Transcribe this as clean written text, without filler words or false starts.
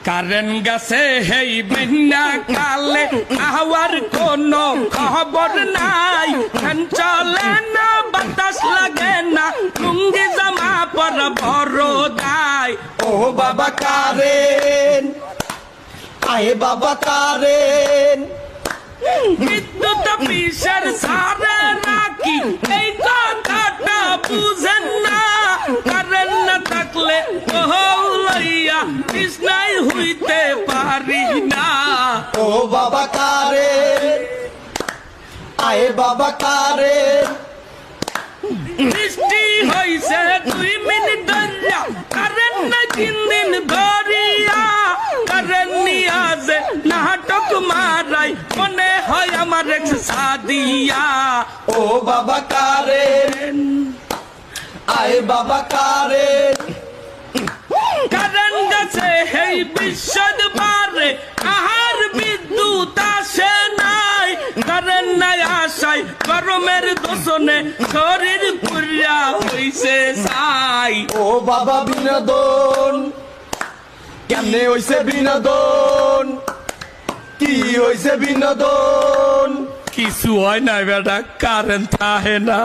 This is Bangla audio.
কারেন্ট গেছে হেই বন্যা কালে আহার কোনো খবর নাই, ফ্যান চলে না বাতাস লাগে না, লুঙ্গি জামা পর বড় দায়। ও বাবা কারেন, আয়ে বাবা কারেন, বিদ্যুৎ অফিসের সারে নাকি এই কথাটা বুঝেন না, কারেন্ট না থাকলে লইয়া কৃষ্ণাই হইতে পারি না। ও বাবা কারেন, আয়ে বাবা কারেন, বৃষ্টি হইছে 2 মিনিট ধরিয়া, কারেন্ট না 3 দিন ধরিয়া, কারেন্ট নিয়া যে নাটক মারাই মনে হয় আমার এক্স সাদিয়া। ও বাবা কারেন, আয়ে বাবা কারেন, কারেন্ট গেছে হেই বিশ্বদ বারে, আহার বিদ্যুৎ আসে নাই, কারেন্ট নাই আসায় গরমের দোষণে শরীর পুরিয়া হইছে ছাই। ও বাবা বিনোদন, কেমনে হইছে বিনোদন, কি হইছে বিনোদন? কিছু হয় না বেটা, কারেন্ট থাকে না।